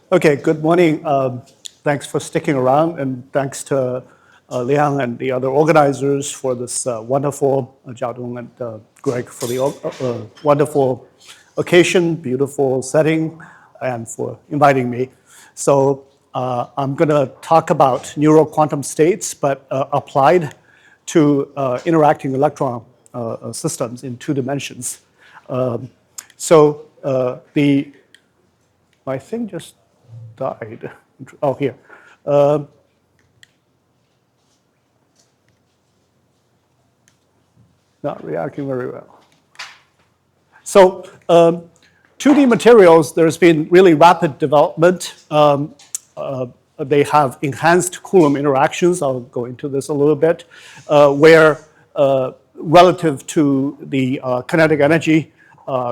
Okay, good morning. Thanks for sticking around, and thanks to Liang and the other organizers for this wonderful, Jiaodong and Greg, for the wonderful occasion, beautiful setting, and for inviting me. So I'm going to talk about neural quantum states, but applied to interacting electron systems in 2 dimensions. My thing just died. Oh, here. Not reacting very well. So 2D materials, there's been really rapid development. They have enhanced Coulomb interactions. I'll go into this a little bit, where relative to the kinetic energy,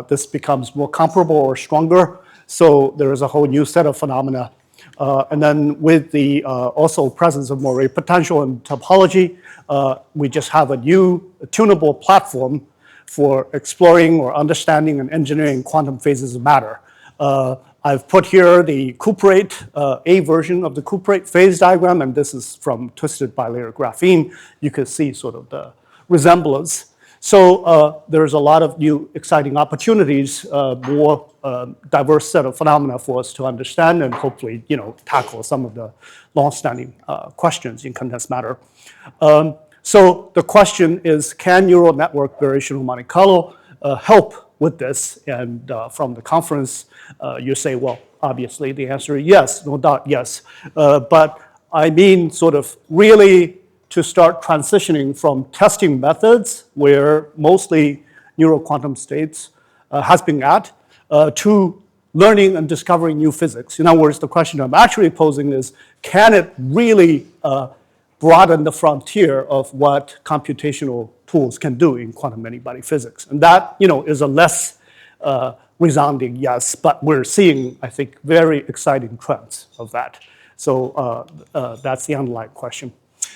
this becomes more comparable or stronger. So there is a whole new set of phenomena. And then with the also presence of Moiré potential and topology, we just have a new tunable platform for exploring or understanding and engineering quantum phases of matter. I've put here the cuprate, A version of the cuprate phase diagram, and this is from twisted bilayer graphene. You can see sort of the resemblance. So there's a lot of new exciting opportunities, more diverse set of phenomena for us to understand and hopefully, tackle some of the long-standing questions in condensed matter. So the question is, can neural network variational Monte Carlo help with this? And from the conference, you say, well, obviously the answer is yes, no doubt yes. But I mean sort of really to start transitioning from testing methods, where mostly neural quantum states has been at, to learning and discovering new physics. In other words, the question I'm actually posing is, can it really broaden the frontier of what computational tools can do in quantum many-body physics? And that, is a less resounding yes, but we're seeing, I think, very exciting trends of that. So that's the underlying question.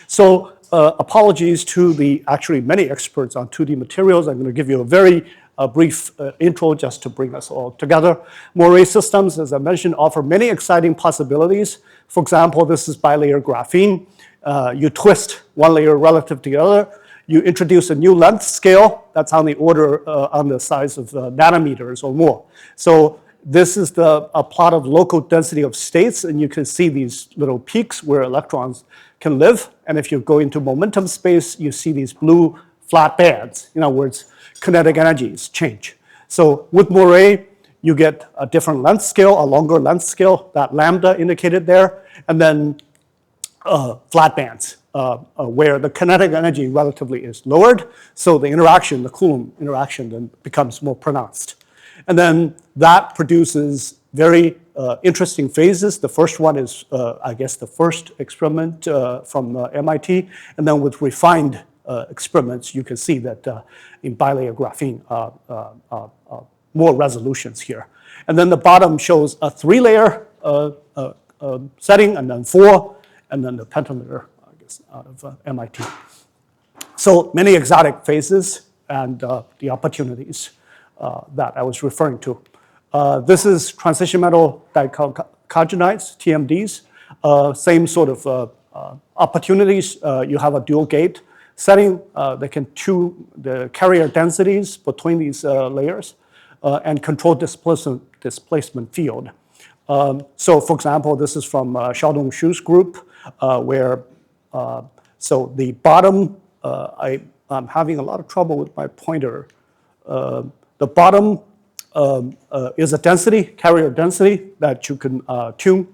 So apologies to the actually many experts on 2D materials. I'm going to give you a very brief intro just to bring us all together. Moiré systems, as I mentioned, offer many exciting possibilities. For example, this is bilayer graphene. You twist one layer relative to the other. You introduce a new length scale that's on the order on the size of nanometers or more. So this is a plot of local density of states, and you can see these little peaks where electrons can live. And if you go into momentum space, you see these blue flat bands. In other words, kinetic energies change. So with Moiré, you get a different length scale, a longer length scale, that lambda indicated there, and then flat bands, where the kinetic energy relatively is lowered. So the interaction, the Coulomb interaction, then becomes more pronounced. And then that produces very interesting phases. The first one is, I guess, the first experiment from MIT. And then with refined experiments, you can see that in bilayer graphene, more resolutions here. And then the bottom shows a 3-layer setting, and then 4, and then the pentalayer, I guess, out of MIT. So many exotic phases and the opportunities that I was referring to. This is transition metal dichalcogenides, TMDs. Same sort of opportunities. You have a dual gate setting that can tune the carrier densities between these layers and control displacement field. So for example, this is from Xiaodong Xu's group, where so the bottom, I'm having a lot of trouble with my pointer. The bottom is a density, carrier density, that you can tune,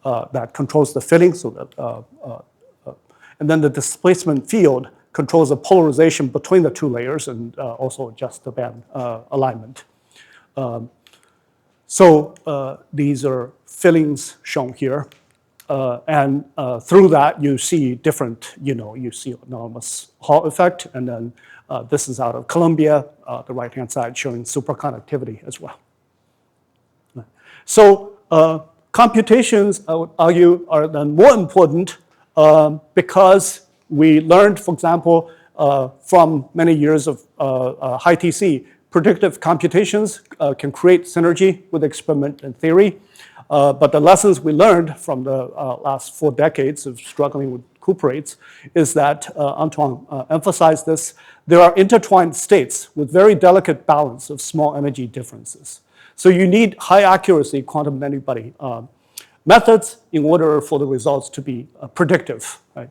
that controls the filling, so that, and then the displacement field controls the polarization between the 2 layers and also adjusts the band alignment. So these are fillings shown here. And through that, you see different, you see enormous Hall effect, and then this is out of Columbia, the right-hand side showing superconductivity as well. So computations, I would argue, are then more important because we learned, for example, from many years of high TC, predictive computations can create synergy with experiment and theory. But the lessons we learned from the last 4 decades of struggling with cuprates is that, Antoine emphasized this, there are intertwined states with very delicate balance of small energy differences. So you need high accuracy quantum many-body methods in order for the results to be predictive, right?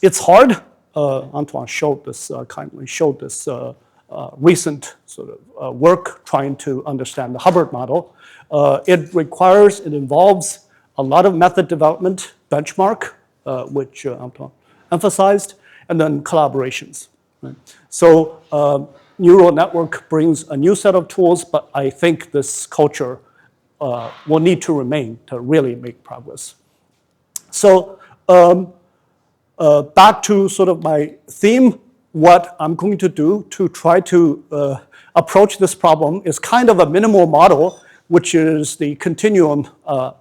It's hard. Antoine showed this, kindly showed this recent sort of work trying to understand the Hubbard model. It involves a lot of method development, benchmark, which Antoine emphasized, and then collaborations. Right? So neural network brings a new set of tools, but I think this culture will need to remain to really make progress. So back to sort of my theme, what I'm going to do to try to approach this problem is kind of a minimal model, which is the continuum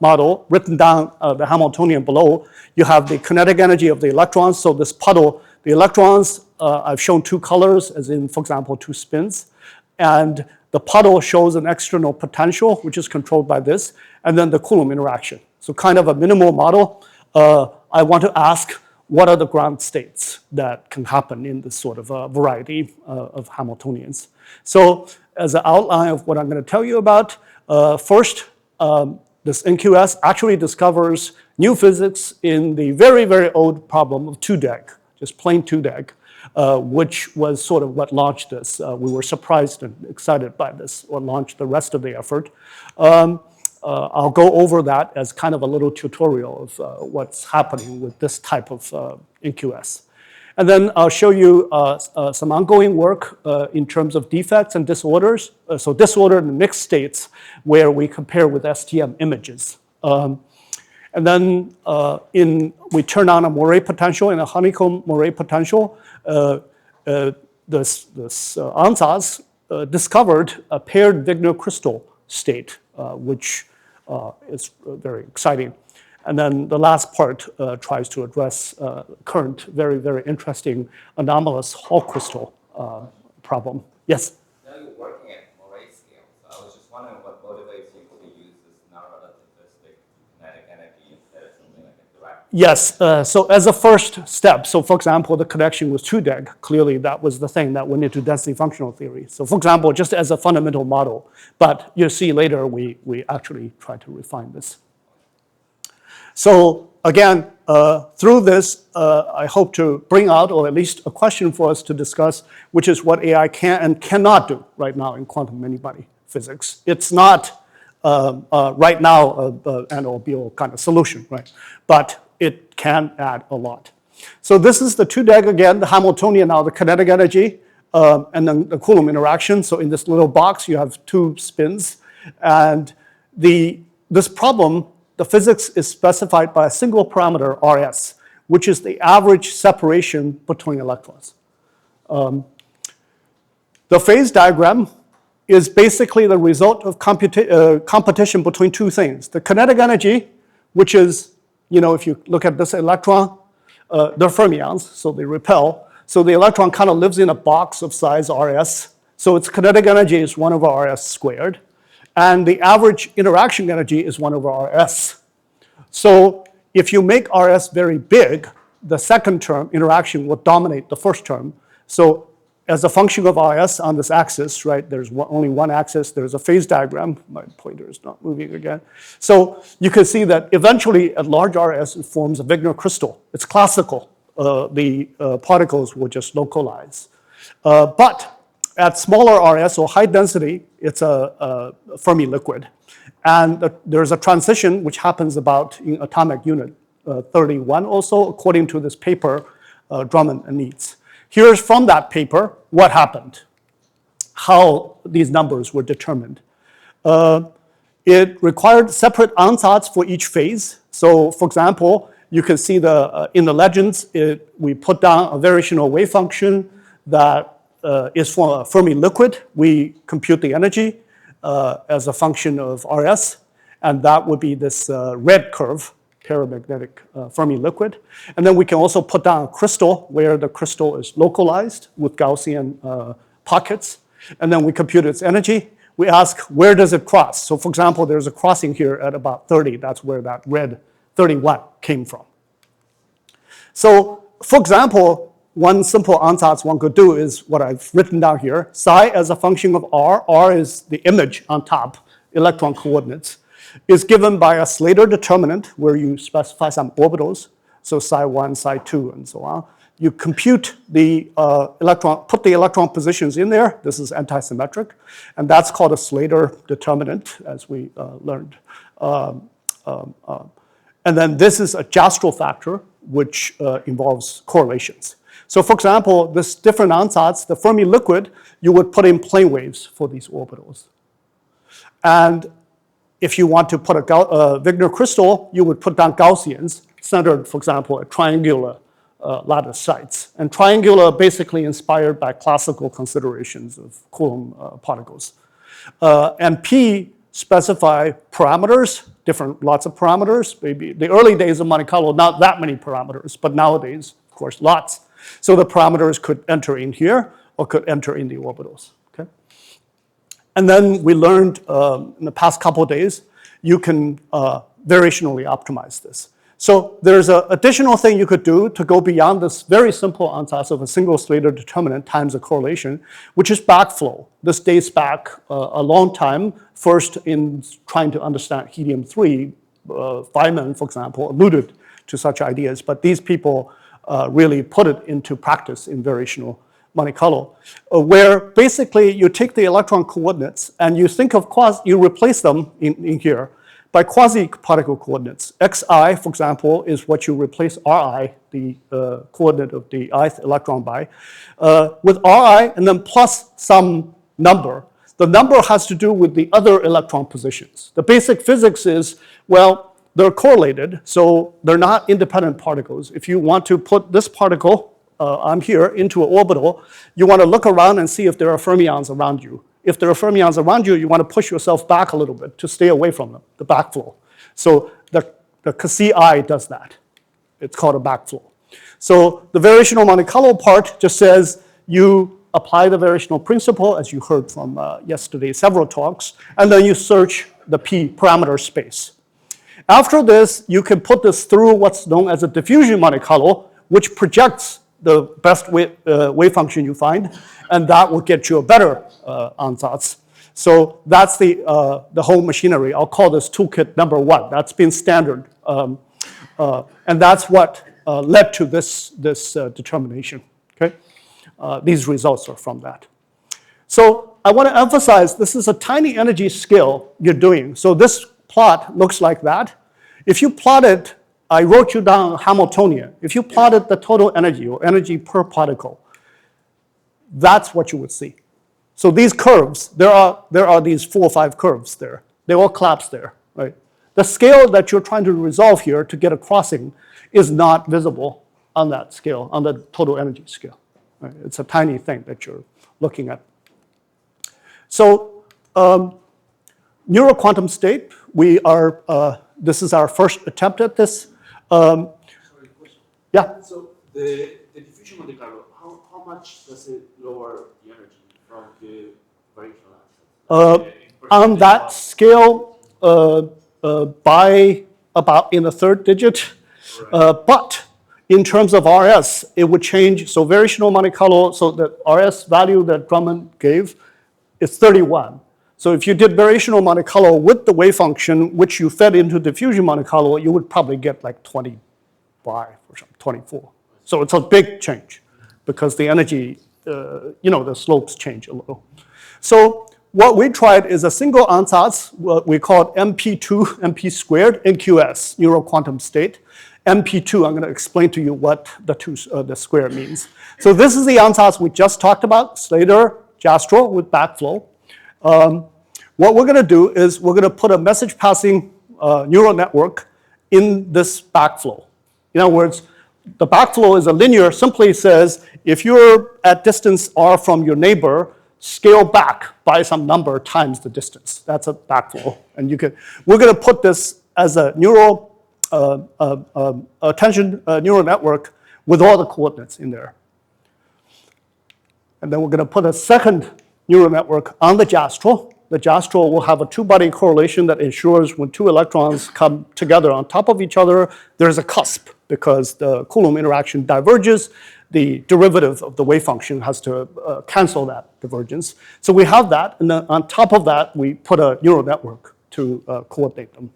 model written down the Hamiltonian below. You have the kinetic energy of the electrons. So this puddle, the electrons, I've shown 2 colors, as in, for example, 2 spins. And the puddle shows an external potential, which is controlled by this, and then the Coulomb interaction. So kind of a minimal model. I want to ask, what are the ground states that can happen in this sort of variety of Hamiltonians? So as an outline of what I'm going to tell you about, first, this NQS actually discovers new physics in the very, very old problem of 2-deg, just plain 2-deg, which was sort of what launched this. We were surprised and excited by this, or launched the rest of the effort. I'll go over that as kind of a little tutorial of what's happening with this type of NQS. And then I'll show you some ongoing work in terms of defects and disorders. So disordered and mixed states where we compare with STM images. And then we turn on a Moiré potential and a honeycomb Moiré potential. This ansatz discovered a paired Wigner crystal state, which is very exciting. And then the last part tries to address current, very, very interesting anomalous Hall crystal problem. Yes? Now you're working at Moiré scale, so I was just wondering what motivates you to use this non-relativistic kinetic energy instead of something like a direct. Yes, so as a first step, so for example, the connection was 2-deg. Clearly, that was the thing that went into density functional theory. So for example, just as a fundamental model, but you'll see later we actually try to refine this. So again, through this, I hope to bring out, or at least a question for us to discuss, which is what AI can and cannot do right now in quantum many-body physics. It's not right now an or be all kind of solution, right? But it can add a lot. So this is the 2-deg again, the Hamiltonian now, the kinetic energy, and then the Coulomb interaction. So in this little box, you have 2 spins. And this problem, the physics is specified by a single parameter, RS, which is the average separation between electrons. The phase diagram is basically the result of competition between 2 things. The kinetic energy, which is, if you look at this electron, they're fermions, so they repel. So the electron kind of lives in a box of size RS. So its kinetic energy is 1 over RS squared. And the average interaction energy is 1 over RS. So if you make RS very big, the second term, interaction, will dominate the first term. So as a function of RS on this axis, right, there's only one axis, there's a phase diagram. My pointer is not moving again. So you can see that eventually at large RS, it forms a Wigner crystal. It's classical. The particles will just localize. But at smaller RS, or high density, it's a Fermi liquid. And there's a transition which happens about in atomic unit 31 also, according to this paper, Drummond and Neitz. Here's from that paper what happened, how these numbers were determined. It required separate ansatz for each phase. So for example, you can see in the legends, we put down a variational wave function that is for a Fermi liquid. We compute the energy as a function of RS, and that would be this red curve, paramagnetic Fermi liquid. And then we can also put down a crystal where the crystal is localized with Gaussian pockets. And then we compute its energy. we ask where does it cross? So for example, there's a crossing here at about 30. That's where that red 31 came from. So for example, one simple ansatz one could do is what I've written down here. Psi as a function of r, r is the image on top, electron coordinates, is given by a Slater determinant where you specify some orbitals, so psi 1, psi 2, and so on. You compute the electron, put the electron positions in there. This is antisymmetric, and that's called a Slater determinant, as we learned. And then this is a Jastrow factor, which involves correlations. So for example, this different ansatz, the Fermi liquid, you would put in plane waves for these orbitals. And if you want to put a Wigner crystal, you would put down Gaussians, centered, for example, at triangular lattice sites. And triangular basically inspired by classical considerations of Coulomb particles. And P specify parameters, lots of parameters. Maybe the early days of Monte Carlo, not that many parameters, but nowadays, of course, lots. So the parameters could enter in here or could enter in the orbitals. Okay? And then we learned in the past couple of days, you can variationally optimize this. So there's an additional thing you could do to go beyond this very simple ansatz of a single Slater determinant times a correlation, which is backflow. This dates back a long time, first in trying to understand helium-3. Feynman, for example, alluded to such ideas, but these people really put it into practice in variational Monte Carlo, where basically you take the electron coordinates and you think of you replace them in here by quasi-particle coordinates. Xi, for example, is what you replace Ri, the coordinate of the ith electron by, with Ri and then plus some number. The number has to do with the other electron positions. The basic physics is, well, they're correlated, so they're not independent particles. If you want to put this particle, I'm here, into an orbital, you want to look around and see if there are fermions around you. If there are fermions around you, you want to push yourself back a little bit to stay away from them, the backflow. So the Ci does that. It's called a backflow. So the variational Monte Carlo part just says you apply the variational principle, as you heard from yesterday's several talks, and then you search the P parameter space. After this, you can put this through what's known as a diffusion Monte Carlo, which projects the best wave function you find, and that will get you a better ansatz. So that's the whole machinery. I'll call this toolkit number 1. That's been standard. And that's what led to this determination. Okay? These results are from that. So I want to emphasize this is a tiny energy scale you're doing. So this plot looks like that. If you plot it, I wrote you down Hamiltonian. If you plotted the total energy or energy per particle, that's what you would see. So these curves, there are these 4 or 5 curves there. They all collapse there, right? The scale that you're trying to resolve here to get a crossing is not visible on that scale, on the total energy scale. Right? It's a tiny thing that you're looking at. So neural quantum state, this is our first attempt at this. Sorry, question. Yeah. So the diffusion Monte Carlo, how much does it lower the energy from the variational axis? On that scale, by about in the 3rd digit, but in terms of RS, it would change. So variational Monte Carlo, so the RS value that Drummond gave is 31. So if you did variational Monte Carlo with the wave function, which you fed into diffusion Monte Carlo, you would probably get like 25 or something, 24. So it's a big change because the energy, the slopes change a little. So what we tried is a single ansatz, what we called MP2, MP squared, NQS, neural quantum state. MP2, I'm going to explain to you what the square means. So this is the ansatz we just talked about, Slater, Jastrow with backflow. What we're going to do is we're going to put a message passing neural network in this backflow. In other words, the backflow is a linear, simply says if you're at distance r from your neighbor, scale back by some number times the distance. That's a backflow. And we're going to put this as a neural attention neural network with all the coordinates in there. And then we're going to put a second neural network on the Jastrow. the Jastrow will have a two-body correlation that ensures when two electrons come together on top of each other, there's a cusp because the Coulomb interaction diverges. The derivative of the wave function has to cancel that divergence. So we have that, and then on top of that, we put a neural network to coordinate them.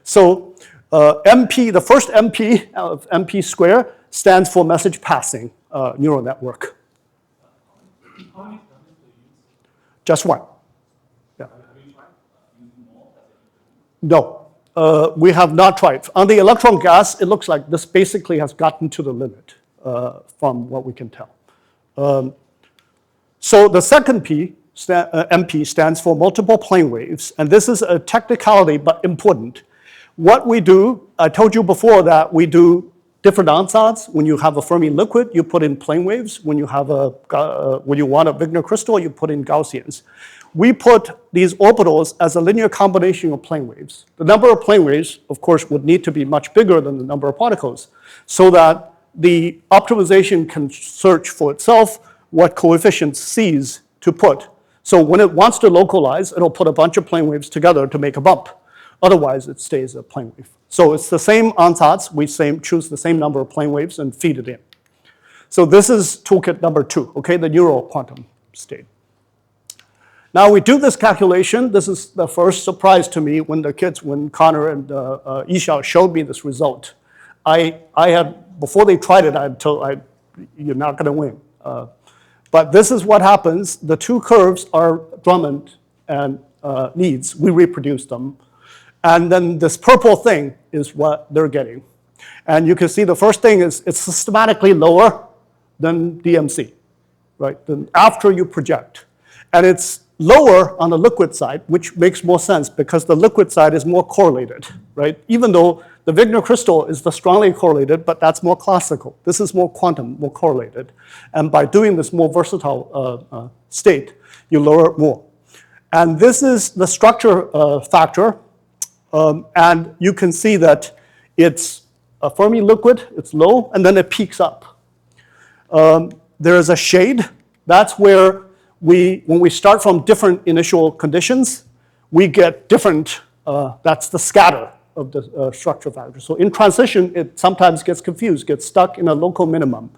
So MP, the first MP of MP square stands for message passing neural network. How many parameters do you use? Just one. Yeah. Have you tried using more? No, we have not tried. On the electron gas, it looks like this basically has gotten to the limit from what we can tell. So the second P, MP, stands for multiple plane waves, and this is a technicality but important. What we do, I told you before that we do different ansatz. When you have a Fermi liquid, you put in plane waves. When you have when you want a Wigner crystal, you put in Gaussians. We put these orbitals as a linear combination of plane waves. The number of plane waves, of course, would need to be much bigger than the number of particles, so that the optimization can search for itself what coefficient C's to put. So when it wants to localize, it'll put a bunch of plane waves together to make a bump. Otherwise, it stays a plane wave. So it's the same ansatz. We choose the same number of plane waves and feed it in. So this is toolkit number 2, okay, the neural quantum state. Now we do this calculation. This is the first surprise to me when Connor and Yishao showed me this result. I had, before they tried it, I had told, you're not going to win. But this is what happens. The two curves are Drummond and Needs. We reproduce them. And then this purple thing is what they're getting. And you can see the first thing is it's systematically lower than DMC, right? Then after you project. And it's lower on the liquid side, which makes more sense because the liquid side is more correlated, right? Even though the Wigner crystal is the strongly correlated, but that's more classical. This is more quantum, more correlated. And by doing this more versatile state, you lower it more. And this is the structure factor. And you can see that it's a Fermi liquid, it's low, and then it peaks up. There is a shade. That's where when we start from different initial conditions, we get different, that's the scatter of the structure factor. So in transition, it sometimes gets confused, gets stuck in a local minimum.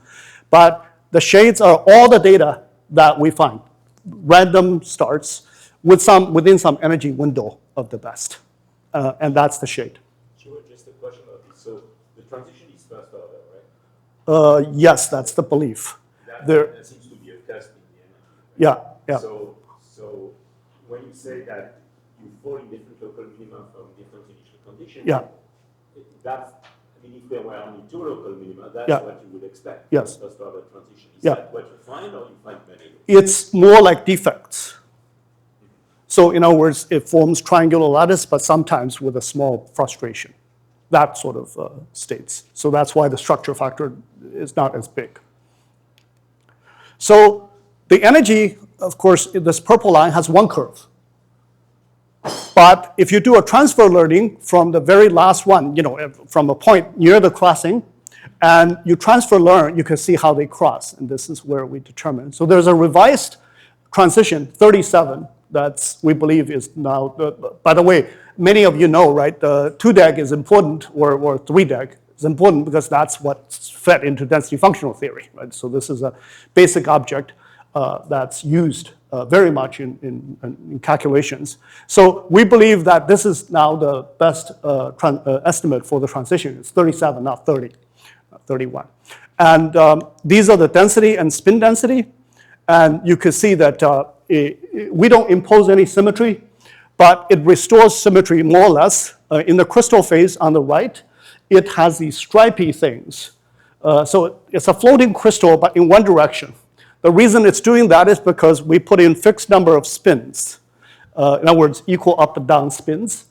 But the shades are all the data that we find. Random starts within some energy window of the best. And that's the shade. Sure, just a question of this. So the transition is first order, right? Yes, that's the belief. That seems to be a test in the energy. Right? Yeah. So when you say that you fall in different local minima from different initial conditions, that's, I mean, if there were only two local minima, that's what you would expect. Yes. First order transition. Is that what you find, or you find many? It's more like defects. So in other words, it forms triangular lattice, but sometimes with a small frustration. That sort of states. So that's why the structure factor is not as big. So the energy, of course, this purple line has one curve. But if you do a transfer learning from the very last one, from a point near the crossing, and you transfer learn, you can see how they cross. And this is where we determine. So there's a revised transition, 37, we believe is now, by the way, many of you know, right, the 2-deg is important, or 3-deg is important because that's what's fed into density functional theory, right? So this is a basic object that's used very much in calculations. So we believe that this is now the best estimate for the transition. It's 37, not 30, 31. And these are the density and spin density. And you can see that we don't impose any symmetry, but it restores symmetry more or less. In the crystal phase on the right, it has these stripy things. So it's a floating crystal, but in one direction. The reason it's doing that is because we put in fixed number of spins. In other words, equal up and down spins.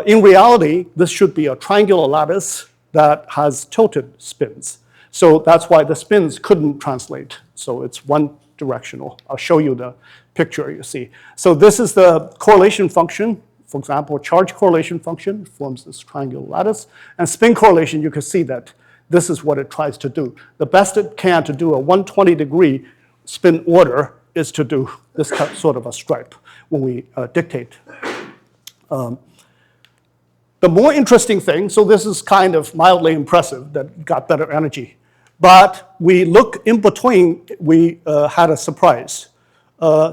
In reality, this should be a triangular lattice that has tilted spins. So that's why the spins couldn't translate. So it's one directional. I'll show you the picture you see. So this is the correlation function. For example, charge correlation function forms this triangular lattice. And spin correlation, you can see that this is what it tries to do. The best it can to do a 120-degree spin order is to do this sort of a stripe. when we dictate. The more interesting thing, so this is kind of mildly impressive that got better energy. But we look in between, we had a surprise.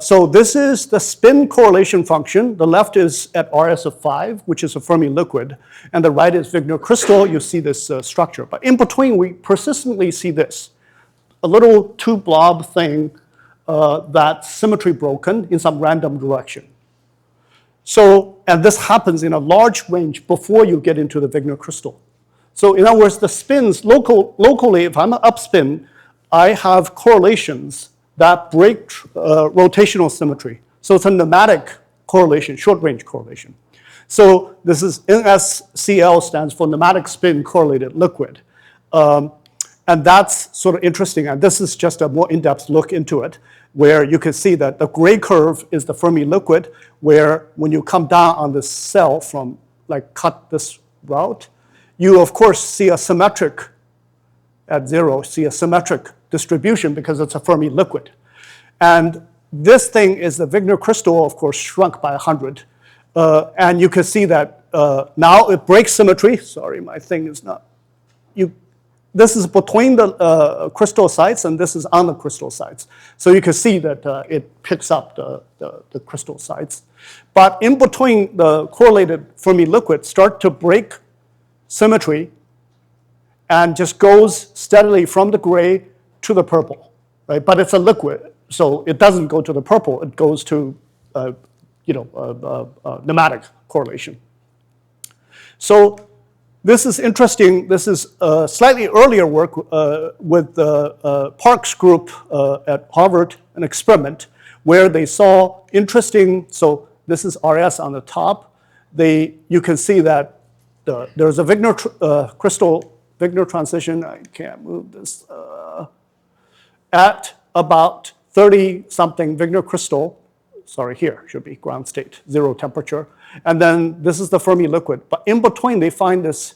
So this is the spin correlation function. The left is at RS of 5, which is a Fermi liquid. And the right is Wigner crystal. You see this structure. But in between, we persistently see this. A little two blob thing that's symmetry broken in some random direction. So, and this happens in a large range before you get into the Wigner crystal. So in other words, the spins locally, if I'm an upspin, I have correlations that break rotational symmetry. So it's a nematic correlation, short range correlation. So this is NSCL stands for nematic spin correlated liquid. And that's sort of interesting. And this is just a more in-depth look into it, where you can see that the gray curve is the Fermi liquid, where when you come down on this cell from, like, cut this route, you, of course, see a symmetric, at 0, see a symmetric distribution because it's a Fermi liquid. And this thing is the Wigner crystal, of course, shrunk by 100. And you can see that now it breaks symmetry. Sorry, my thing is not. This is between the crystal sites, and this is on the crystal sites. So you can see that it picks up the crystal sites. But in between, the correlated Fermi liquid start to break symmetry and just goes steadily from the gray to the purple, right? But it's a liquid, so it doesn't go to the purple. It goes to, nematic correlation. So this is interesting. This is slightly earlier work with the Parks group at Harvard, an experiment where they saw interesting, so this is RS on the top. You can see that there's a Wigner crystal Wigner transition. I can't move this. At about 30-something Wigner crystal, sorry, here should be ground state, 0 temperature. And then this is the Fermi liquid. But in between, they find this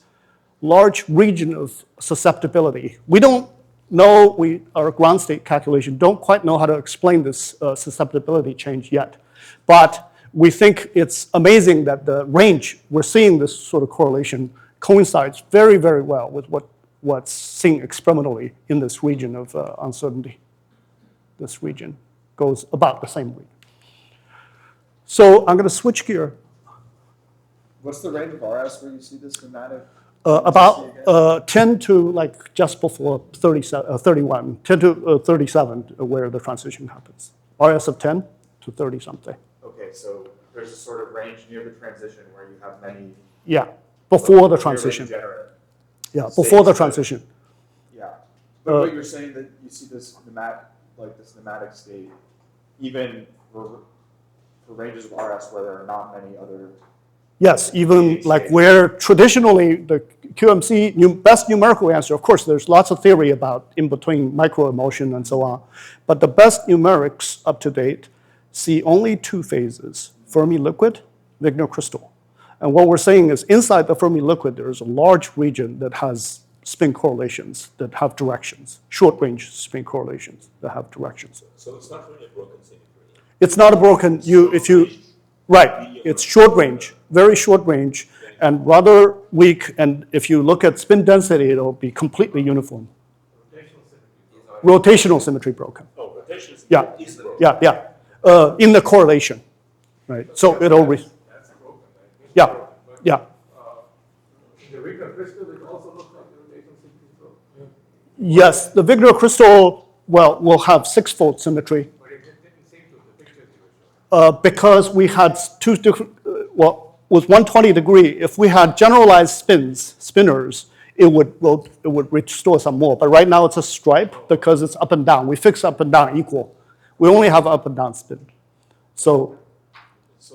large region of susceptibility. We don't know, our ground state calculation don't quite know how to explain this susceptibility change yet. But we think it's amazing that the range, we're seeing this sort of correlation coincides very, very well with what's seen experimentally in this region of uncertainty. This region goes about the same way. So I'm going to switch gear. What's the range of RS where you see this nematic? About 10 to like just before 31, 10 to 37 where the transition happens. RS of 10 to 30 something. Okay, so there's a sort of range near the transition where you have many. Yeah, before the transition. Yeah, before the transition. Yeah, but you're saying that you see this nematic state, even for ranges of RS where there are not many other. Yes, even like where traditionally the QMC best numerical answer, of course, there's lots of theory about in between microemulsion and so on, but the best numerics up to date see only 2 phases, Fermi liquid, Wigner crystal. And what we're saying is inside the Fermi liquid, there's a large region that has spin correlations that have directions, short range spin correlations that have directions. So it's not really a broken symmetry. It's not a broken, right, it's short range, very short range, and rather weak, and if you look at spin density, it'll be completely uniform. Rotational symmetry broken. Oh, rotational symmetry Yeah, is broken. yeah. In the correlation, right? So it'll, That's broken, right? yeah, yeah. In the Wigner crystal, it also looks like the rotational symmetry is broken. Yes, the Wigner crystal, well, will have 6-fold symmetry. But it didn't seem to the pictures you were showing. Because we had 2 different, with 120 degree, if we had generalized spinners, it would restore some more. But right now it's a stripe because it's up and down. We fix up and down equal. We only have up and down spin. So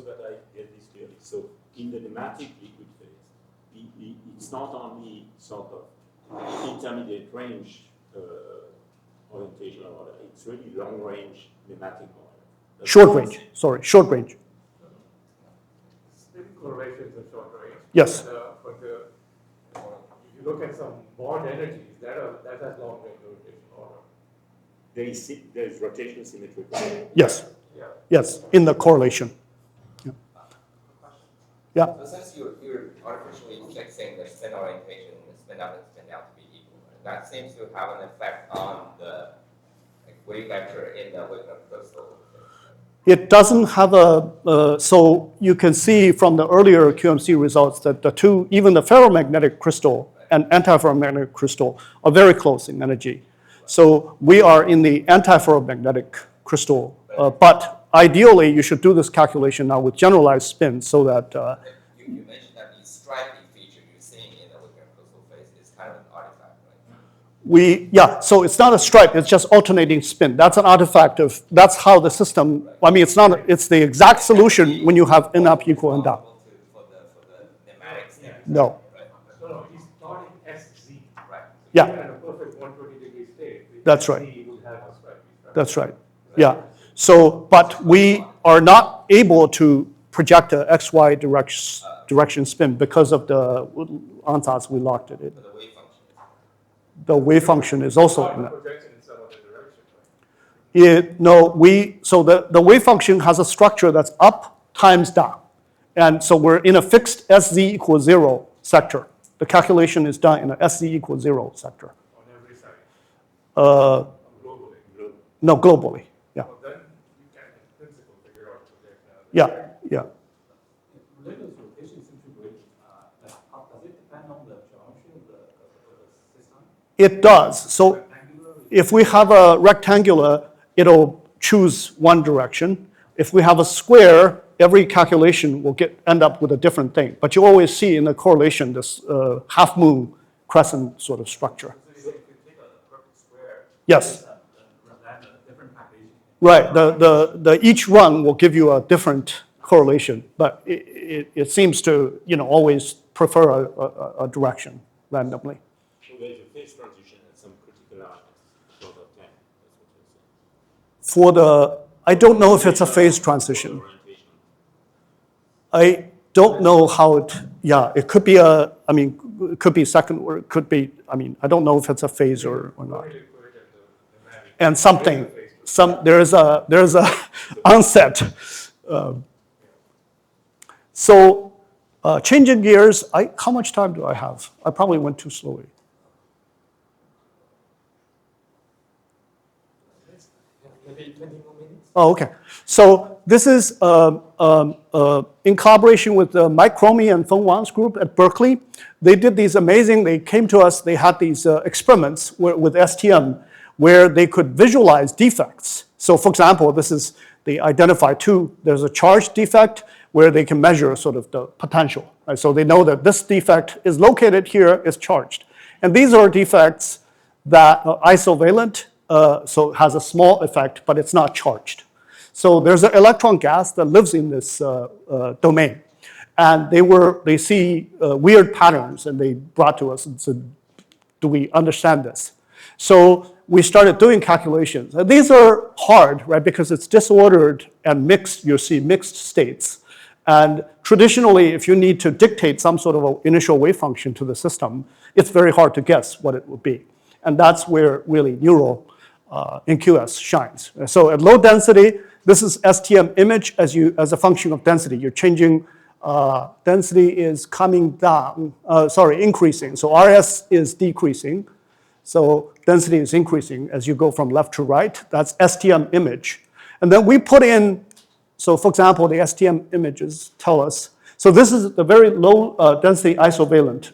that I get this clearly. So in the nematic liquid phase, it's not only sort of intermediate range orientational order, it's really long range nematic order. short range, short range. Spin correlations are short range. Yes. But if you look at some bond energies, that has long range rotation order. There is rotational symmetry. Yes, Yeah. yes, in the correlation. Yeah. So since you're artificially fixing the spin orientation, the spin up and spin out to be equal, that seems to have an effect on the wave vector in the Wigner crystal. It doesn't have so you can see from the earlier QMC results that the two, even the ferromagnetic crystal and antiferromagnetic crystal are very close in energy. So we are in the antiferromagnetic crystal, but ideally you should do this calculation now with generalized spin so that. You mentioned that the striping feature you're seeing in the Wigner crystal phase is kind of an artifact, right? So it's not a stripe, it's just alternating spin. That's an artifact of, that's how the system, I mean, it's the exact solution when you have n up equal n down. For the pneumatic state. No. No, he's starting SZ. Right. Yeah. Even at a perfect 120-degree state. That's right. SZ would have a stripy structure. That's right. Yeah. So, but we are not able to project a XY direction spin because of the ansatz we locked it in. For the wave function. The wave function is also in that. Projection in some other direction, right? So the wave function has a structure that's up times down. And so we're in a fixed SZ equals 0 sector. The calculation is done in a SZ equals 0 sector. On every side. Globally. No, globally. Yeah. Well, then you can, in principle, figure out projection. Yeah. Related to efficiency integration, does it depend on the geometry of the system? It does. So if we have a rectangular, it'll choose one direction. If we have a square, every calculation will end up with a different thing. But you always see in the correlation this half moon crescent sort of structure. So if you take a perfect square, Yes. then a different calculation. Right. The each run will give you a different correlation, but it seems to always prefer a direction randomly. So there's a phase transition at some critical hours, short of 10. That's For the, I don't know if it's a phase transition. orientation. I don't know how it, it could be it could be second, or it could be, I don't know if it's a phase or not. And something, there's a onset. So changing gears, how much time do I have? I probably went too slowly. Maybe 20 more minutes? Oh, okay. So this is in collaboration with Mike Cromie and Feng Wang's group at Berkeley. They did these amazing, they came to us, they had these experiments with STM where they could visualize defects. So for example, they identify there's a charge defect where they can measure sort of the potential. Right? So they know that this defect is located here, is charged. And these are defects that are isovalent, so it has a small effect, but it's not charged. So there's an electron gas that lives in this domain. And they see weird patterns, and they brought to us and said, do we understand this? So we started doing calculations. And these are hard, right, because it's disordered and mixed, you see mixed states. And traditionally, if you need to dictate some sort of an initial wave function to the system, it's very hard to guess what it will be. And that's where really neural NQS shines. So at low density, this is STM image as a function of density. You're changing, density is coming down, increasing. So RS is decreasing. So density is increasing as you go from left to right. That's STM image. And then we put in, so for example, the STM images tell us, so this is the very low density isovalent,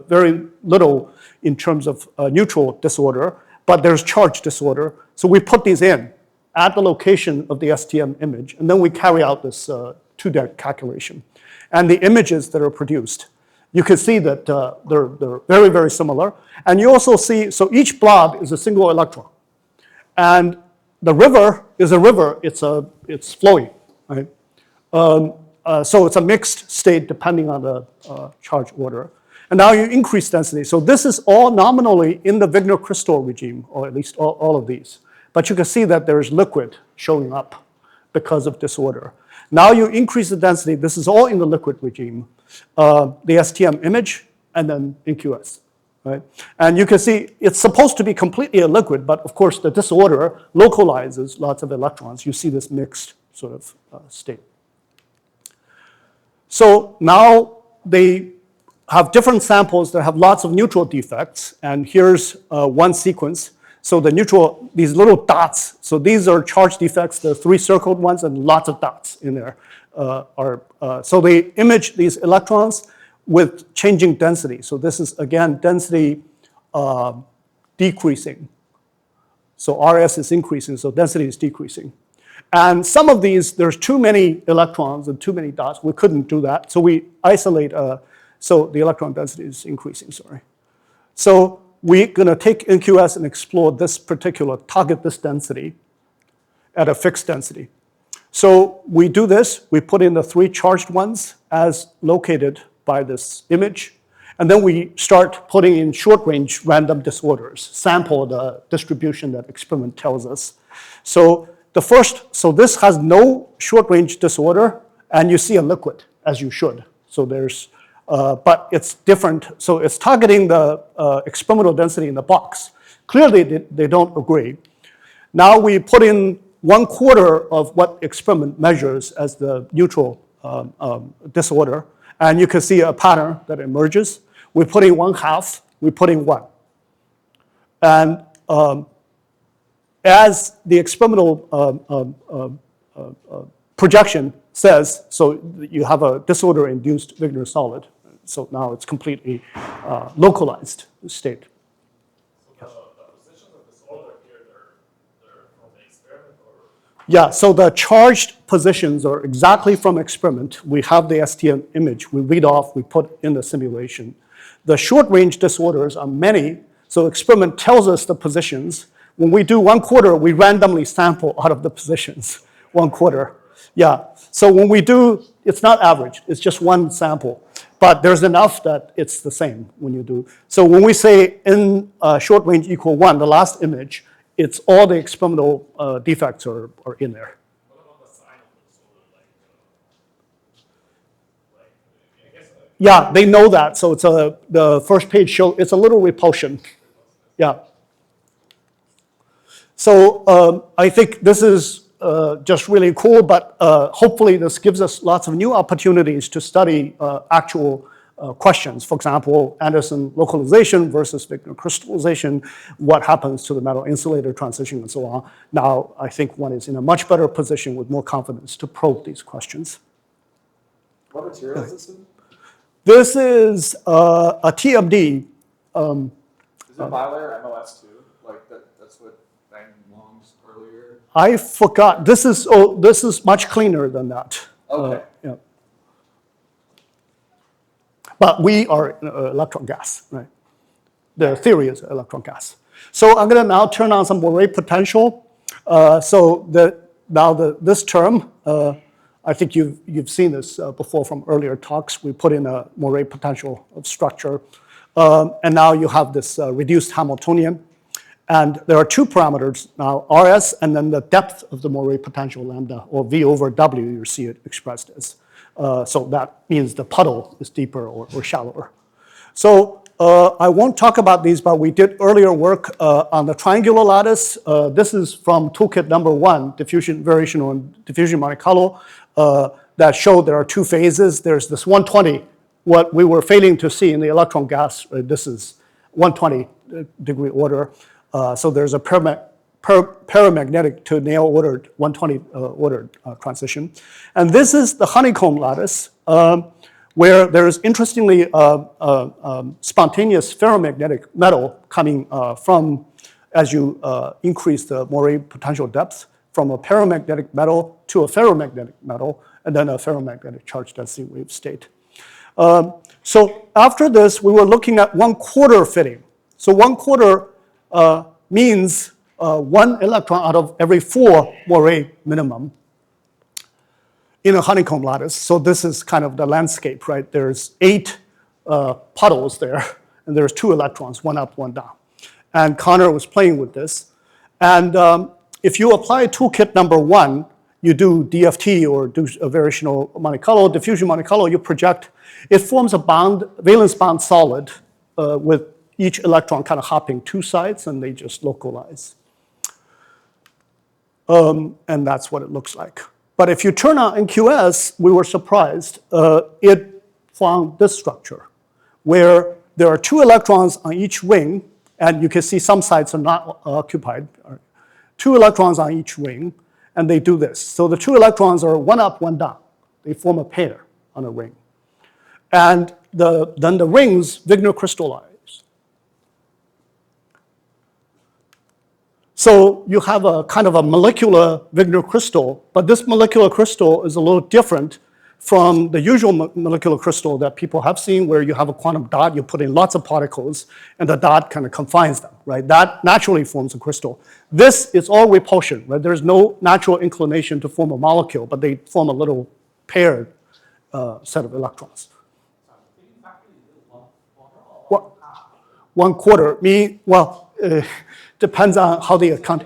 very little in terms of neutral disorder, but there's charge disorder. So we put these in at the location of the STM image, and then we carry out this two-deck calculation. And the images that are produced, you can see that they're very, very similar. And you also see, so each blob is a single electron. And the river is a river, it's flowing, right? So it's a mixed state depending on the charge order. And now you increase density. So this is all nominally in the Wigner crystal regime, or at least all of these. But you can see that there is liquid showing up because of disorder. Now you increase the density. This is all in the liquid regime. The STM image, and then NQS, right? And you can see it's supposed to be completely a liquid, but of course the disorder localizes lots of electrons. You see this mixed sort of state. So now they have different samples that have lots of neutral defects, and here's one sequence. So the neutral, these little dots, so these are charge defects, the 3 circled ones, and lots of dots in there so they image these electrons with changing density. So this is, again, density decreasing. So RS is increasing, so density is decreasing. And some of these, there's too many electrons and too many dots. We couldn't do that, so we isolate, so the electron density is increasing, sorry. So we're gonna take NQS and explore this particular, target this density at a fixed density. So we do this, we put in the 3 charged ones as located by this image, and then we start putting in short-range random disorders, sample the distribution that experiment tells us. So this has no short-range disorder, and you see a liquid, as you should. So there's, but it's different. So it's targeting the experimental density in the box. Clearly, they don't agree. Now we put in 1/4 of what experiment measures as the neutral disorder, and you can see a pattern that emerges. We put in 1/2, we put in 1. And as the experimental projection says, so you have a disorder-induced Wigner solid. So now it's completely localized state. So the positions of this order here, they're from the experiment, or? Yeah, so the charged positions are exactly from experiment. We have the STM image. We read off, we put in the simulation. The short-range disorders are many, so experiment tells us the positions. When we do 1/4, we randomly sample out of the positions, 1/4. Yeah, so when we do, it's not average, it's just one sample. But there's enough that it's the same when you do. So when we say in short range equal 1, the last image, it's all the experimental defects are in there. What about the sign of the disorder, I guess. Yeah, they know that. So it's the first page show, it's a little repulsion. Yeah. So I think this is just really cool, but hopefully this gives us lots of new opportunities to study actual questions. For example, Anderson localization versus Wigner crystallization, what happens to the metal insulator transition and so on. Now, I think one is in a much better position with more confidence to probe these questions. What material is this in? This is a TMD. Is it bilayer MOS too? Like that's what Bang Long's earlier. I forgot. This is much cleaner than that. Okay. Yeah. But we are electron gas, right? The theory is electron gas. So I'm going to now turn on some Moiré potential. This term, I think you've seen this before from earlier talks. We put in a Moiré potential of structure, and now you have this reduced Hamiltonian. And there are 2 parameters now, RS and then the depth of the Moiré potential lambda, or V over W, you see it expressed as. So that means the puddle is deeper or shallower. So I won't talk about these, but we did earlier work on the triangular lattice. This is from toolkit number 1, diffusion, variational and diffusion Monte Carlo, that showed there are 2 phases. There's this 120, what we were failing to see in the electron gas. This is 120 degree order. So there's a paramagnetic to nail ordered 120 ordered transition. And this is the honeycomb lattice, where there's interestingly spontaneous ferromagnetic metal coming from, as you increase the Moiré potential depth, from a paramagnetic metal to a ferromagnetic metal, and then a ferromagnetic charge density wave state. So after this, we were looking at 1/4 fitting. So 1/4 means 1 electron out of every 4 Moiré minimum in a honeycomb lattice. So this is kind of the landscape, right? There's 8 puddles there, and there's 2 electrons, 1 up, 1 down. And Connor was playing with this. And if you apply toolkit number 1, you do DFT or do a variational Monte Carlo, diffusion Monte Carlo, you project, it forms a bond, valence bond solid with each electron kind of hopping 2 sides, and they just localize. And that's what it looks like. But if you turn on NQS, we were surprised. It found this structure, where there are 2 electrons on each ring, and you can see some sites are not occupied. 2 electrons on each ring, and they do this. So the 2 electrons are one up, one down. They form a pair on a ring. And then the rings Wigner crystallize. So you have a kind of a molecular Wigner crystal, but this molecular crystal is a little different from the usual molecular crystal that people have seen, where you have a quantum dot, you put in lots of particles, and the dot kind of confines them, right? That naturally forms a crystal. This is all repulsion, right? There's no natural inclination to form a molecule, but they form a little paired set of electrons. What? 1/4, depends on how they account.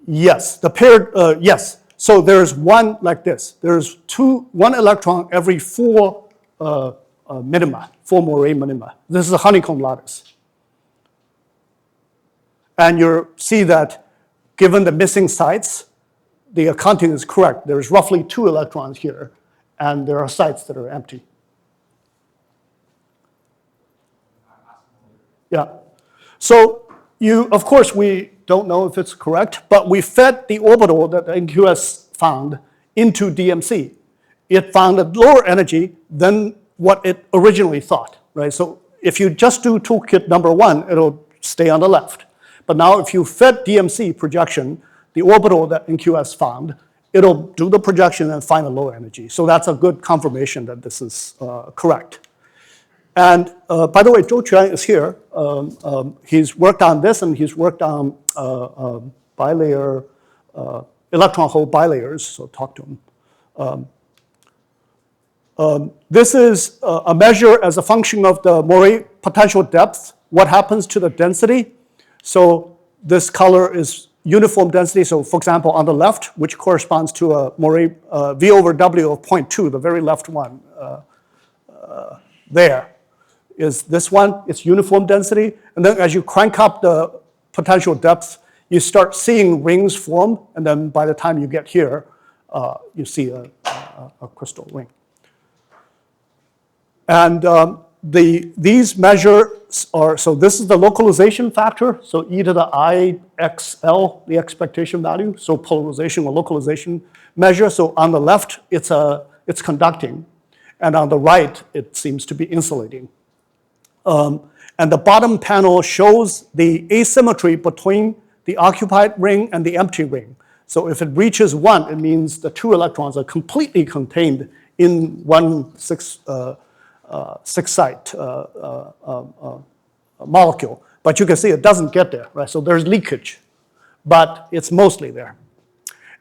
Yes, the paired, yes. So there's one like this. There's 1 electron every 4 minima, 4 Moiré minima. This is a honeycomb lattice. And you see that given the missing sites, the accounting is correct. There's roughly 2 electrons here, and there are sites that are empty. Yeah. So of course, we don't know if it's correct, but we fed the orbital that the NQS found into DMC. It found a lower energy than what it originally thought, right? So if you just do toolkit number 1, it'll stay on the left. But now if you fed DMC projection, the orbital that NQS found, it'll do the projection and find a lower energy. So that's a good confirmation that this is correct. And by the way, Zhou Quan is here. He's worked on this, and he's worked on bilayer, electron hole bilayers, so talk to him. This is a measure as a function of the Moiré potential depth, what happens to the density. So this color is uniform density. So for example, on the left, which corresponds to a Moiré V over W of 0.2, the very left one there is this one. It's uniform density. And then as you crank up the potential depth, you start seeing rings form. And then by the time you get here, you see a crystal ring. And these measures are, so this is the localization factor. So e to the IXL, the expectation value. So polarization or localization measure. So on the left, it's conducting. And on the right, it seems to be insulating. And the bottom panel shows the asymmetry between the occupied ring and the empty ring. So if it reaches 1, it means the 2 electrons are completely contained in one six-site molecule. But you can see it doesn't get there, right? So there's leakage, but it's mostly there.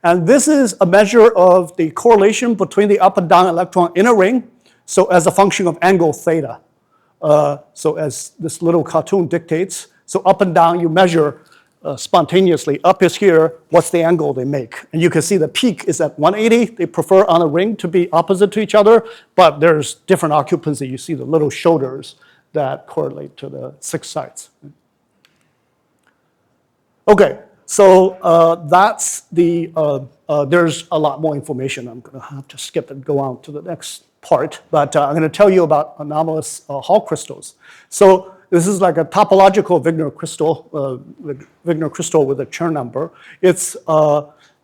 And this is a measure of the correlation between the up and down electron in a ring, so as a function of angle theta. So as this little cartoon dictates, so up and down you measure spontaneously. Up is here, what's the angle they make? And you can see the peak is at 180. They prefer on a ring to be opposite to each other, but there's different occupancy. You see the little shoulders that correlate to the 6 sites. Okay, so that's the, there's a lot more information. I'm gonna have to skip and go on to the next part, but I'm gonna tell you about anomalous Hall crystals. So this is like a topological Wigner crystal with a Chern number. It's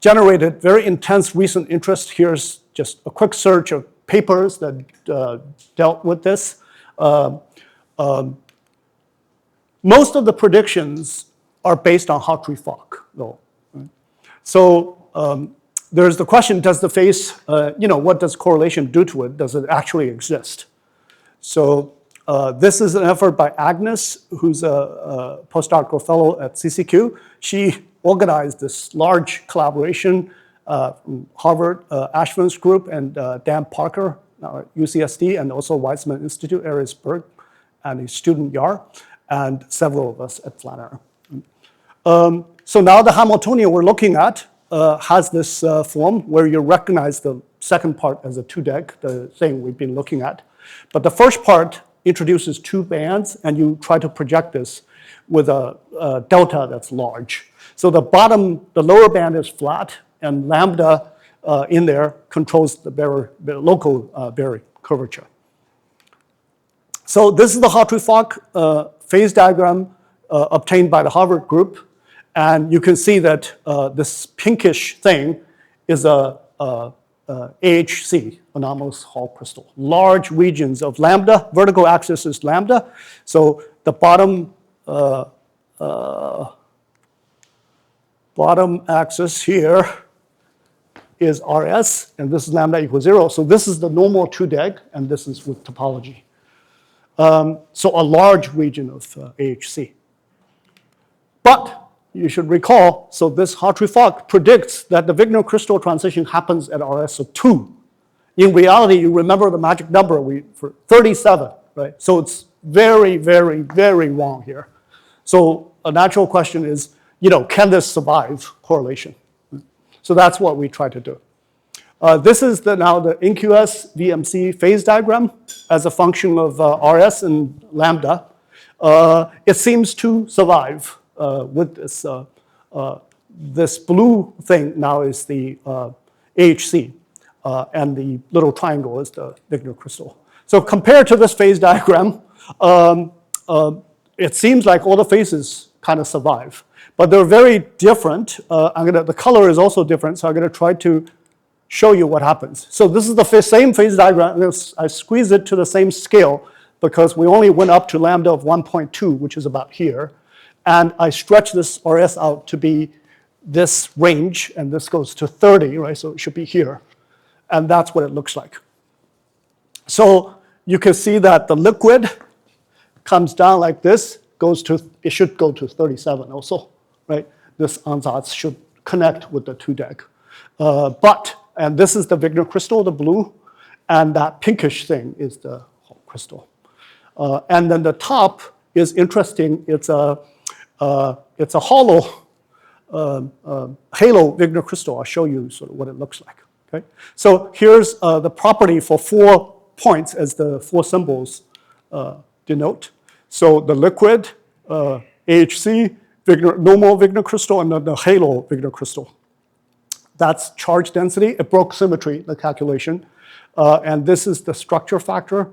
generated very intense recent interest. Here's just a quick search of papers that dealt with this. Most of the predictions are based on Hartree-Fock, though. Right? So there's the question, does the phase, what does correlation do to it? Does it actually exist? So this is an effort by Agnes, who's a postdoctoral fellow at CCQ. She organized this large collaboration from Harvard, Ashvin's group, and Dan Parker, now at UCSD, and also Weizmann Institute, Arisberg, and his student Yar, and several of us at Flatiron. So now the Hamiltonian we're looking at has this form where you recognize the second part as a 2-deg, the thing we've been looking at. But the first part introduces 2 bands, and you try to project this with a delta that's large. So the lower band is flat, and lambda in there controls the local Berry curvature. So this is the Hartree-Fock phase diagram obtained by the Harvard group, and you can see that this pinkish thing is a AHC, anomalous Hall crystal. Large regions of lambda, vertical axis is lambda, so the bottom axis here is RS, and this is lambda equals 0. So this is the normal 2-deg, and this is with topology. So a large region of AHC. But you should recall, so this Hartree-Fock predicts that the Wigner crystal transition happens at RS of 2. In reality, you remember the magic number for 37, right? So it's very, very, very wrong here. So a natural question is, can this survive correlation? So that's what we try to do. This is now the NQS VMC phase diagram as a function of RS and lambda. It seems to survive with this. This blue thing now is the AHC, and the little triangle is the Wigner crystal. So compared to this phase diagram, it seems like all the phases kind of survive, but they're very different. The color is also different, so I'm going to try to show you what happens. So this is the same phase diagram. I squeeze it to the same scale because we only went up to lambda of 1.2, which is about here. And I stretch this RS out to be this range, and this goes to 30, right? So it should be here. And that's what it looks like. So you can see that the liquid comes down like this, it should go to 37 also, right? This ansatz should connect with the 2-deg. And this is the Wigner crystal, the blue, and that pinkish thing is the Hall crystal. And then the top is interesting. It's a hollow halo Wigner crystal. I'll show you sort of what it looks like. Okay? So here's the property for 4 points as the 4 symbols denote. So the liquid, AHC, normal Wigner crystal, and then the halo Wigner crystal. That's charge density. It broke symmetry, the calculation. And this is the structure factor.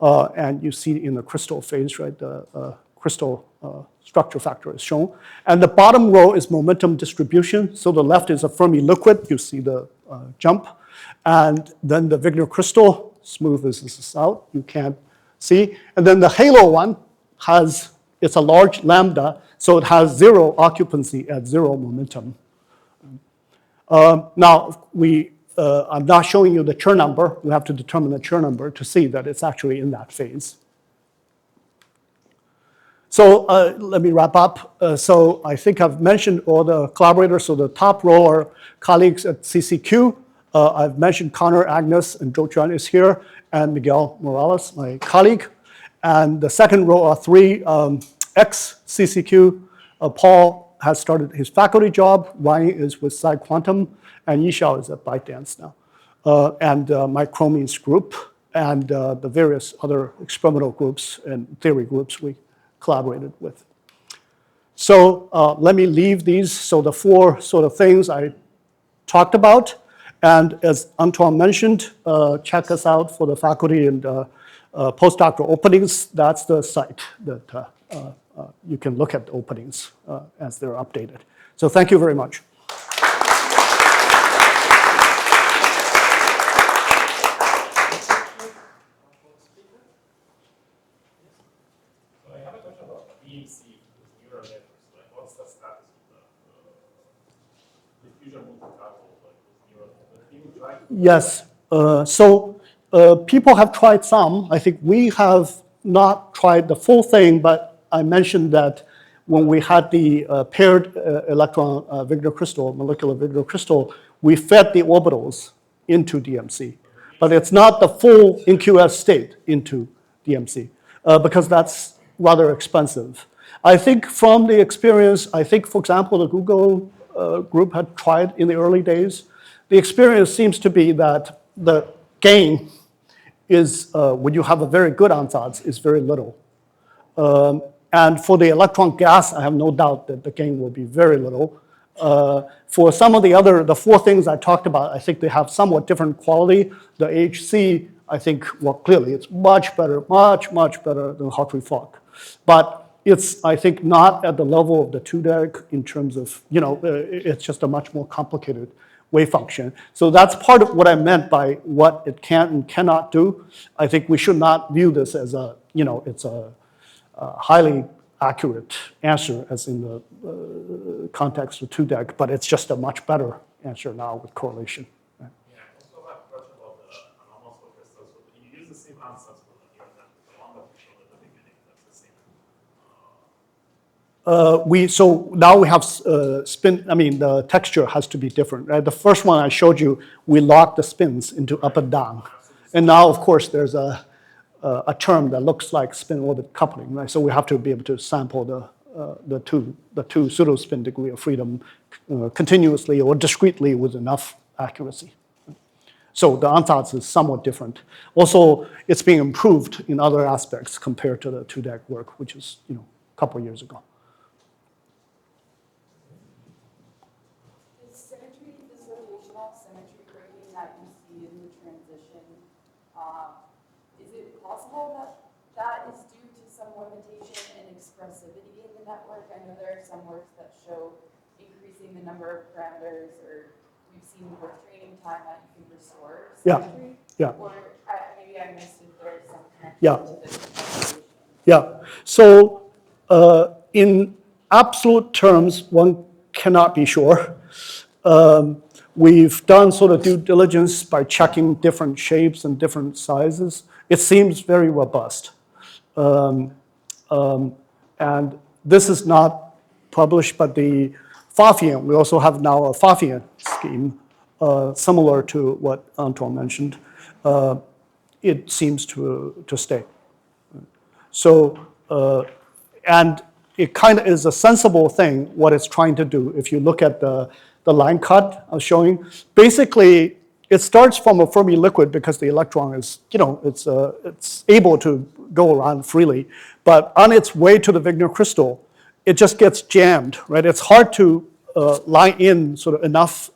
And you see in the crystal phase, right, the crystal structure factor is shown. And the bottom row is momentum distribution. So the left is a Fermi liquid. You see the jump. And then the Wigner crystal, smooth as this is out, you can't see. And then the halo one it's a large lambda, so it has 0 occupancy at 0 momentum. Now, I'm not showing you the Chern number. You have to determine the Chern number to see that it's actually in that phase. So let me wrap up. So I think I've mentioned all the collaborators. So the top row are colleagues at CCQ. I've mentioned Connor, Agnes, and Zhou Chuan is here, and Miguel Morales, my colleague. And the second row are 3 ex-CCQ. Paul has started his faculty job. Ryan is with Psi Quantum, and Yishao is at ByteDance now. And my Chrome's group, and the various other experimental groups and theory groups we collaborated with. So let me leave these. So the 4 sort of things I talked about. And as Antoine mentioned, check us out for the faculty and postdoctoral openings. That's the site that you can look at the openings as they're updated. So thank you very much. Yes. So people have tried some. I think we have not tried the full thing, but I mentioned that when we had the paired electron Wigner crystal, molecular Wigner crystal, we fed the orbitals into DMC. But it's not the full NQS state into DMC because that's rather expensive. I think from the experience, for example, the Google group had tried in the early days. The experience seems to be that the gain is when you have a very good ansatz is very little. And for the electron gas, I have no doubt that the gain will be very little. For some of the 4 things I talked about, I think they have somewhat different quality. The HC, I think, well, clearly it's much better, much better than Hartree-Fock. But it's, I think, not at the level of the 2DEC in terms of, it's just a much more complicated wave function. So that's part of what I meant by what it can and cannot do. I think we should not view this as a, it's a highly accurate answer as in the context of 2DEC, but it's just a much better answer now with correlation. Yeah, I also have a question about the anomalous crystals. So you use the same ansatz for the one that we showed at the beginning. That's the same. So now we have spin, the texture has to be different, right? The first one I showed you, we locked the spins into up and down. And now, of course, there's a term that looks like spin orbit coupling, right? So we have to be able to sample the two pseudo-spin degree of freedom continuously or discretely with enough accuracy. So the ansatz is somewhat different. Also, it's being improved in other aspects compared to the 2DEC work, which is a couple of years ago. The symmetry, this rotational symmetry breaking that you see in the transition, is it possible that that is due to some limitation in expressivity in the network? I know there are some works that show increasing the number of parameters, or we've seen with training time that you can restore symmetry. Yeah. Or maybe I missed if there's some connection Yeah. to this. Yeah. So in absolute terms, one cannot be sure. We've done sort of due diligence by checking different shapes and different sizes. It seems very robust. And this is not published, but the Pfaffian, we also have now a Pfaffian scheme, similar to what Antoine mentioned. It seems to stay. So, and it kind of is a sensible thing, what it's trying to do. If you look at the line cut I was showing, basically it starts from a Fermi liquid because the electron is, it's able to go around freely. But on its way to the Wigner crystal, it just gets jammed, right? It's hard to line in sort of enough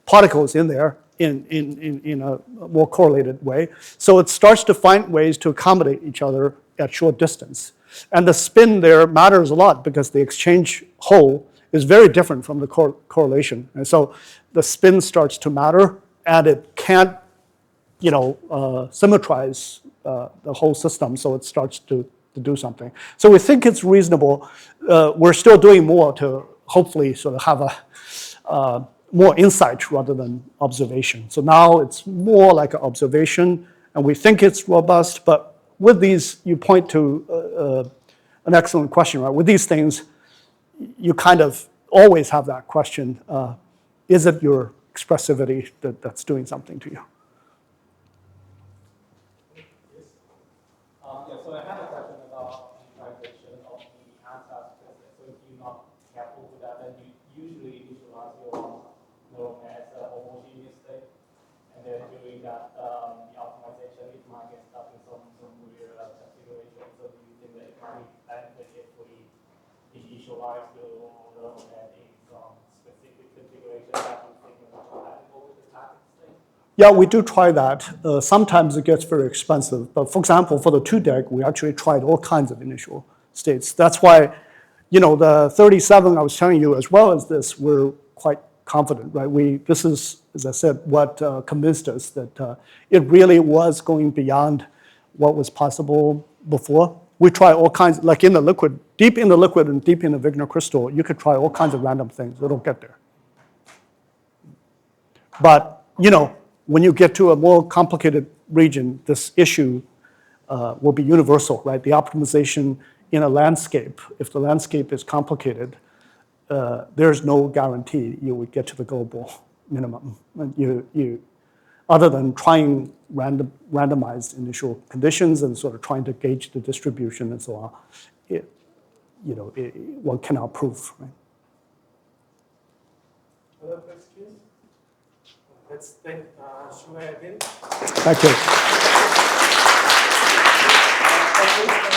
particles in there in a more correlated way. So it starts to find ways to accommodate each other at short distance. And the spin there matters a lot because the exchange hole is very different from the correlation. And so the spin starts to matter, and it can't, symmetrize the whole system, so it starts to do something. So we think it's reasonable. We're still doing more to hopefully sort of have a more insight rather than observation. So now it's more like an observation, and we think it's robust, but with these, you point to an excellent question, right? With these things, you kind of always have that question, is it your expressivity that's doing something to you? So I had a question about utilization of the ansatz physics. So if you're not careful with that, then you usually visualize your neural net as a homogeneous state. And then during that, the optimization, it might get stuck in some weird configuration. So do you think that it might be beneficial if we initialize the neural net in some specific configuration that we think is compatible with the static state? Yeah, we do try that. Sometimes it gets very expensive. But for example, for the 2DEC, we actually tried all kinds of initial states. That's why, the 37 I was telling you, as well as this, we're quite confident, right? This is, as I said, what convinced us that it really was going beyond what was possible before. We try all kinds, like in the liquid, deep in the liquid and deep in the Wigner crystal, you could try all kinds of random things. It'll get there. But, when you get to a more complicated region, this issue will be universal, right? The optimization in a landscape, if the landscape is complicated, there's no guarantee you would get to the global minimum. And other than trying randomized initial conditions and sort of trying to gauge the distribution and so on, one cannot prove, right? Other questions? Let's thank Shiwei again. Thank you. And